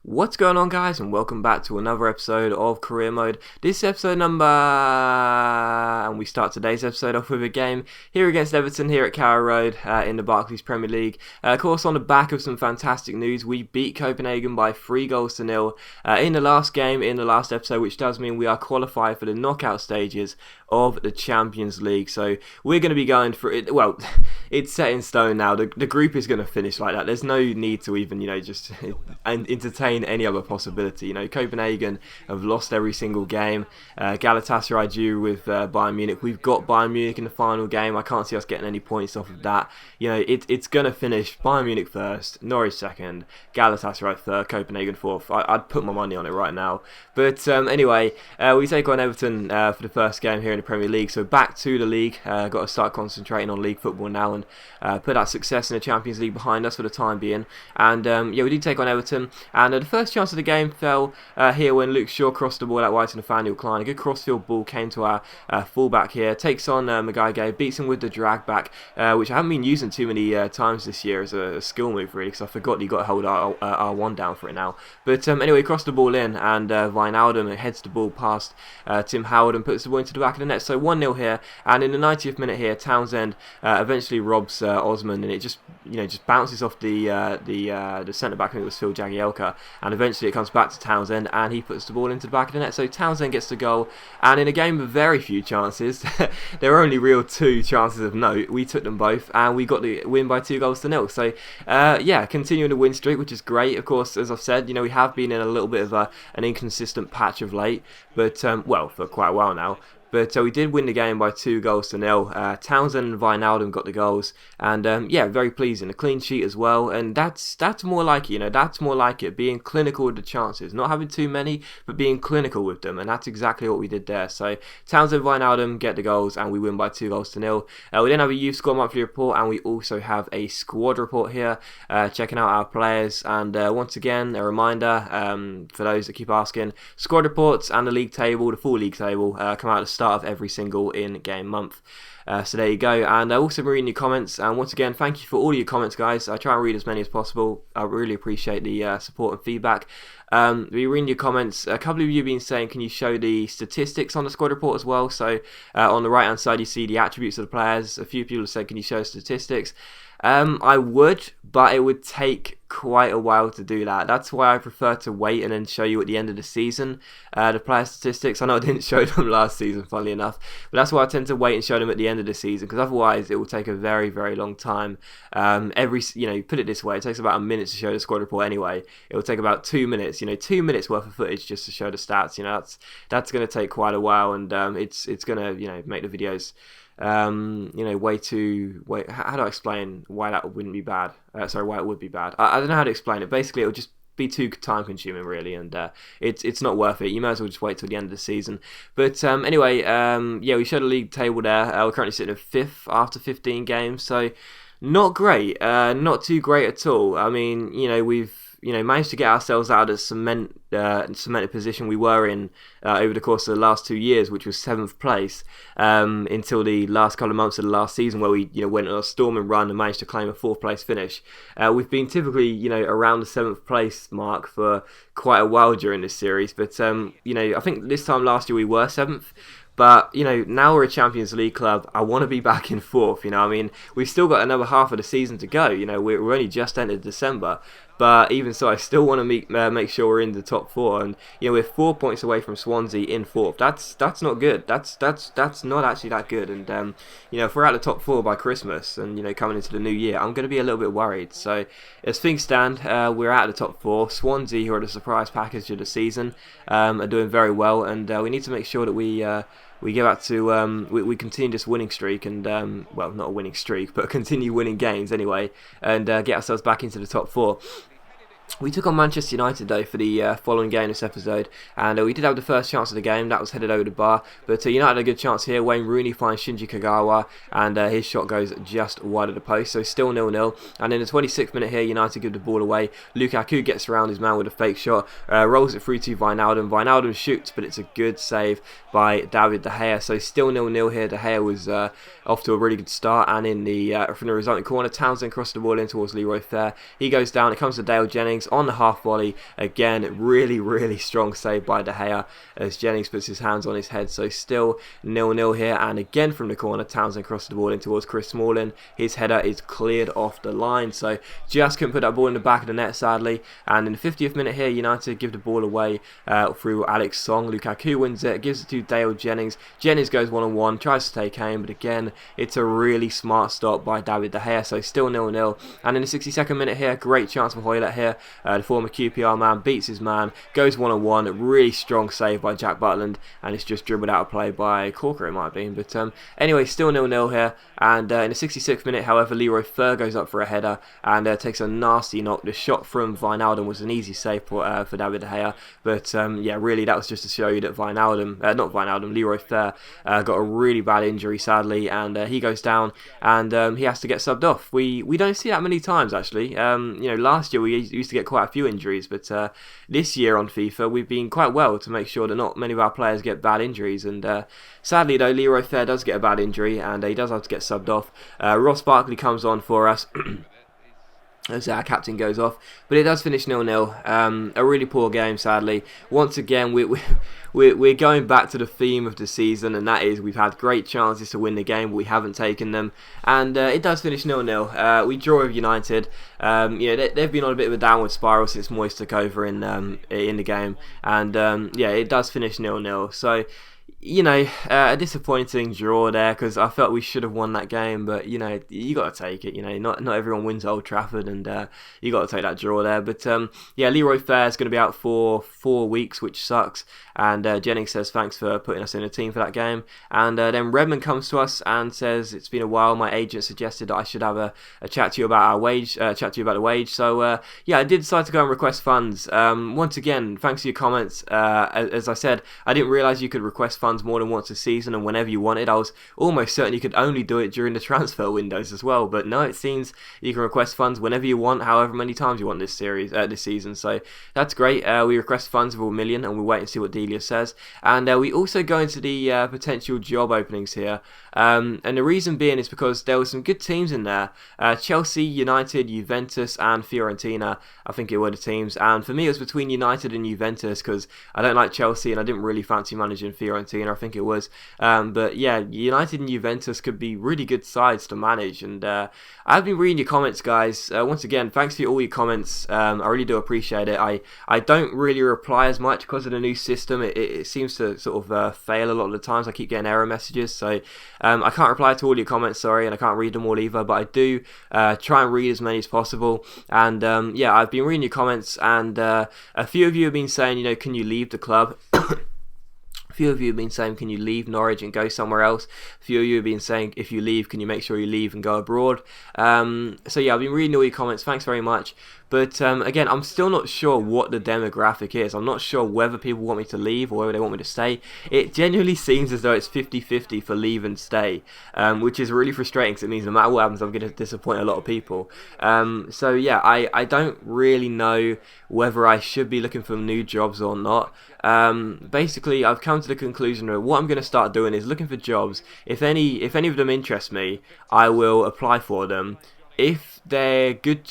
What's going on, guys, and welcome back to another episode of Career Mode. This is episode number, and we start today's episode off with a game here against Everton here at Carrow Road in the Barclays Premier League. Of course, on the back of some fantastic news, we beat Copenhagen by 3-0 in the last game, in the last episode, which does mean we are qualified for the knockout stages of the Champions League. So we're going to be going for it. Well, it's set in stone now. The group is going to finish like that. There's no need to even, just entertain any other possibility. Copenhagen have lost every single game. Galatasaray drew with Bayern Munich. We've got Bayern Munich in the final game. I can't see us getting any points off of that. It's going to finish Bayern Munich first, Norwich second, Galatasaray third, Copenhagen fourth. I'd put my money on it right now. But anyway, we take on Everton for the first game here in the Premier League. So back to the league. Got to start concentrating on league football now and put that success in the Champions League behind us for the time being. And we did take on Everton. And the first chance of the game fell here when Luke Shaw crossed the ball out wide to Nathaniel Klein. A good crossfield ball came to our fullback here. Takes on Magaiga, beats him with the drag back, which I haven't been using too many times this year as a skill move, really, because I forgot you got to hold R1 down for it now. But anyway, crossed the ball in, and Wijnaldum heads the ball past Tim Howard and puts the ball into the back of the net. So 1-0 here, and in the 90th minute here, Townsend eventually robs Osman, and it just bounces off the centre back. I think it was Phil Jagielka, and eventually it comes back to Townsend, and he puts the ball into the back of the net. So Townsend gets the goal, and in a game of very few chances, there were only real 2 chances of note. We took them both, and we got the win by 2-0. So continuing the win streak, which is great. Of course, as I've said, we have been in a little bit of an inconsistent patch of late, but for quite a while now. But we did win the game by 2-0. Townsend and Wijnaldum got the goals, and very pleasing. A clean sheet as well, and that's more like it. That's more like it. Being clinical with the chances, not having too many, but being clinical with them, and that's exactly what we did there. So Townsend, Wijnaldum get the goals, and we win by 2-0. We then have a youth squad monthly report, and we also have a squad report here, checking out our players. And once again, a reminder for those that keep asking: squad reports and the league table, the full league table, come out at the start of every single in-game month. So there you go. And also reading your comments, and once again, thank you for all your comments, guys. I try and read as many as possible. I really appreciate the support and feedback. We reading your comments. A couple of you have been saying, can you show the statistics on the squad report as well? So on the right hand side you see the attributes of the players. A few people have said, can you show statistics? I would, but it would take quite a while to do that. That's why I prefer to wait and then show you at the end of the season the player statistics. I know I didn't show them last season, funnily enough, but that's why I tend to wait and show them at the end of the season, because otherwise it will take a very, very long time. Put it this way, it takes about a minute to show the squad report anyway. It will take about 2 minutes, 2 minutes worth of footage just to show the stats. That's going to take quite a while, and it's going to make the videos how do I explain why that wouldn't be bad? Why it would be bad. I don't know how to explain it. Basically, it'll just be too time consuming, really, and it's not worth it. You might as well just wait till the end of the season. But anyway, we showed a league table there. We're currently sitting at 5th after 15 games, so not great, not too great at all. I mean, we've managed to get ourselves out of the cemented position we were in over the course of the last 2 years, which was 7th place, until the last couple of months of the last season, where we went on a storming run and managed to claim a 4th place finish. We've been typically around the 7th place mark for quite a while during this series, but I think this time last year we were 7th. But, now we're a Champions League club. I want to be back in 4th, I mean, we've still got another half of the season to go. We're only just entered December. But even so, I still want to make sure we're in the top 4. And, we're 4 points away from Swansea in 4th. That's not good. That's not actually that good. And, if we're at the top 4 by Christmas and, coming into the new year, I'm going to be a little bit worried. So, as things stand, we're at the top 4. Swansea, who are the surprise package of the season, are doing very well. And we need to make sure that we get back to we continue this winning streak, and not a winning streak, but continue winning games anyway, and get ourselves back into the top 4. We took on Manchester United though for the following game this episode, and we did have the first chance of the game. That was headed over the bar, but United had a good chance here. Wayne Rooney finds Shinji Kagawa, and his shot goes just wide of the post, so still 0-0. And in the 26th minute here, United give the ball away. Lukaku gets around his man with a fake shot, rolls it through to Wijnaldum. Wijnaldum shoots, but it's a good save by David De Gea, so still 0-0 here. De Gea was off to a really good start, and in the from the resulting corner, Townsend crossed the ball in towards Leroy Fair. He goes down, it comes to Dale Jennings. Jennings on the half volley. Again, really strong save by De Gea as Jennings puts his hands on his head. So still 0-0 here, and again from the corner, Townsend crosses the ball in towards Chris Smalling. His header is cleared off the line, so just couldn't put that ball in the back of the net, sadly. And in the 50th minute here, United give the ball away through Alex Song. Lukaku wins it, gives it to Dale Jennings. Jennings goes one-on-one, tries to take aim, but again, it's a really smart stop by David De Gea, so still 0-0. And in the 62nd minute here, great chance for Hoylett here. The former QPR man beats his man, goes one-on-one, really strong save by Jack Butland, and it's just dribbled out of play by Corker, it might have been. But anyway, still 0-0 here. And in the 66th minute, however, Leroy Fer goes up for a header and takes a nasty knock. The shot from Wijnaldum was an easy save for David De Gea. But yeah, really, that was just to show you that Leroy Fer got a really bad injury, sadly, and he goes down and he has to get subbed off. We don't see that many times, actually. Last year we used to get quite a few injuries, but this year on FIFA we've been quite well to make sure that not many of our players get bad injuries. And sadly, though, Leroy Fer does get a bad injury and he does have to get subbed off. Ross Barkley comes on for us as our captain goes off, but it does finish 0-0. A really poor game, sadly. Once again, we're going back to the theme of the season, and that is we've had great chances to win the game, but we haven't taken them. And it does finish 0-0. We draw with United. They've been on a bit of a downward spiral since Moyes took over in the game, and it does finish 0-0. So, a disappointing draw there, because I felt we should have won that game, but you got to take it. Not everyone wins Old Trafford, and you got to take that draw there. But Leroy Fer is going to be out for 4 weeks, which sucks. And Jennings says thanks for putting us in a team for that game. And then Redmond comes to us and says it's been a while. My agent suggested that I should have a chat to you about our wage, the wage. So I did decide to go and request funds. Once again, thanks for your comments. As I said, I didn't realise you could request funds more than once a season and whenever you wanted. I was almost certain you could only do it during the transfer windows as well, but no, it seems you can request funds whenever you want, however many times you want this season. So that's great. We request funds of 1 million, and we wait and see what Delia says. And we also go into the potential job openings here. And the reason being is because there were some good teams in there. Chelsea, United, Juventus and Fiorentina, I think it were the teams. And for me it was between United and Juventus, because I don't like Chelsea and I didn't really fancy managing Fiorentina, I think it was. But yeah, United and Juventus could be really good sides to manage. And I've been reading your comments, guys. Once again, thanks for all your comments. I really do appreciate it. I don't really reply as much because of the new system. It seems to sort of fail a lot of the times. I keep getting error messages, so I can't reply to all your comments, sorry, and I can't read them all either, but I do try and read as many as possible. And I've been reading your comments, and a few of you have been saying, can you leave the club? A few of you have been saying, can you leave Norwich and go somewhere else? A few of you have been saying, if you leave, can you make sure you leave and go abroad? I've been reading all your comments. Thanks very much. But again, I'm still not sure what the demographic is. I'm not sure whether people want me to leave or whether they want me to stay. It genuinely seems as though it's 50-50 for leave and stay, which is really frustrating because it means no matter what happens, I'm going to disappoint a lot of people. I don't really know whether I should be looking for new jobs or not. Basically, I've come to the conclusion that what I'm going to start doing is looking for jobs. If any of them interest me, I will apply for them. If they're good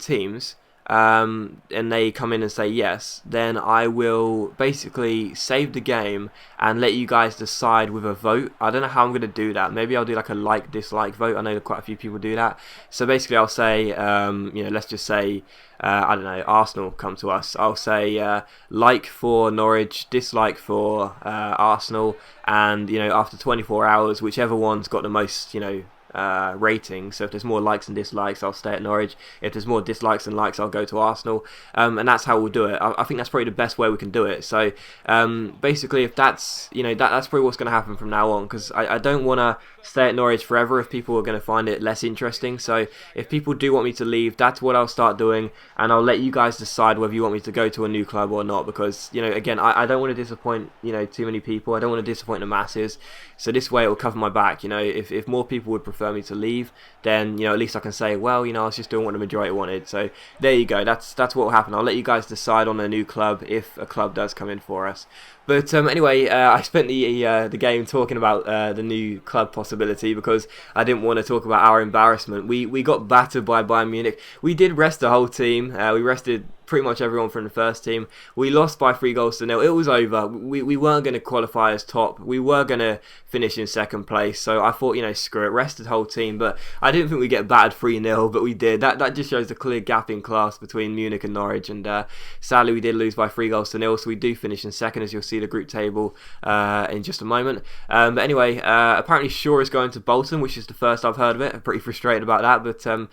teams, and they come in and say yes, then I will basically save the game and let you guys decide with a vote. I don't know how I'm going to do that. Maybe I'll do like a like-dislike vote. I know quite a few people do that. So basically I'll say, let's just say, Arsenal come to us. I'll say like for Norwich, dislike for Arsenal, and after 24 hours, whichever one's got the most, rating. So if there's more likes and dislikes, I'll stay at Norwich. If there's more dislikes than likes, I'll go to Arsenal. And that's how we'll do it. I think that's probably the best way we can do it. So basically, if that's that's probably what's going to happen from now on, because I don't want to stay at Norwich forever if people are going to find it less interesting. So if people do want me to leave, that's what I'll start doing, and I'll let you guys decide whether you want me to go to a new club or not, because again, I don't want to disappoint too many people. I don't want to disappoint the masses, so this way it will cover my back. If more people would prefer me to leave, then at least I can say, well, I was just doing what the majority wanted. So there you go, that's what will happen. I'll let you guys decide on a new club if a club does come in for us. But anyway, I spent the game talking about the new club possibility because I didn't want to talk about our embarrassment. We got battered by Bayern Munich. We did rest the whole team. We rested pretty much everyone from the first team. We lost by 3-0. It was over. We weren't going to qualify as top. We were going to finish in second place. So I thought, screw it, rested the whole team. But I didn't think we'd get battered 3-0, but we did. That just shows the clear gap in class between Munich and Norwich. And sadly, we did lose by 3-0. So we do finish in second, as you'll see the group table in just a moment. But anyway, apparently Shaw is going to Bolton, which is the first I've heard of it. I'm pretty frustrated about that. But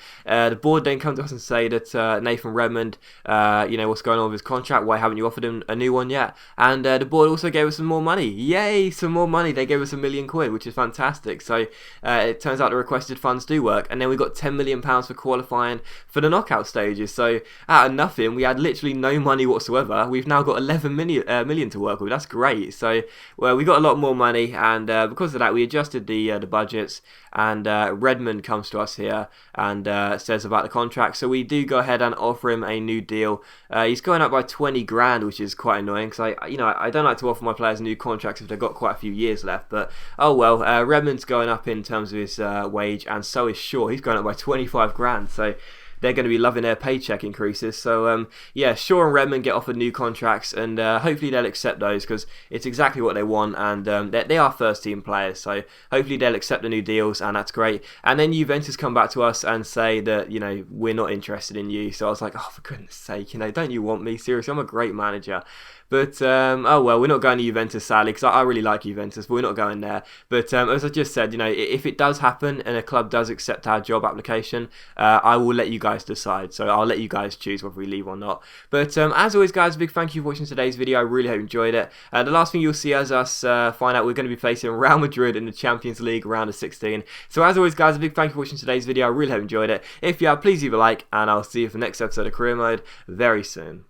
the board then come to us and say that Nathan Redmond, what's going on with his contract? Why haven't you offered him a new one yet? And the board also gave us some more money. Yay, some more money. They gave us £1 million, which is fantastic. So it turns out the requested funds do work. And then we got £10 million for qualifying for the knockout stages. So out of nothing, we had literally no money whatsoever. We've now got 11 million to work with. That's great. So we got a lot more money, and because of that, we adjusted the budgets. And Redmond comes to us here and says about the contract. So we do go ahead and offer him a new deal. He's going up by 20 grand, which is quite annoying because I don't like to offer my players new contracts if they've got quite a few years left. But oh well, Redmond's going up in terms of his wage, and so is Shaw. He's going up by 25 grand. So they're going to be loving their paycheck increases. So Shaw and Redmond get offered new contracts, and hopefully they'll accept those because it's exactly what they want, and they are first team players. So hopefully they'll accept the new deals, and that's great. And then Juventus come back to us and say that we're not interested in you. So I was like, oh, for goodness sake, don't you want me? Seriously, I'm a great manager. But, oh well, we're not going to Juventus, sadly, because I really like Juventus, but we're not going there. But as I just said, if it does happen and a club does accept our job application, I will let you guys decide. So I'll let you guys choose whether we leave or not. But as always, guys, a big thank you for watching today's video. I really hope you enjoyed it. The last thing you'll see is us find out we're going to be facing Real Madrid in the Champions League round of 16. So as always, guys, a big thank you for watching today's video. I really hope you enjoyed it. If you have, please leave a like, and I'll see you for the next episode of Career Mode very soon.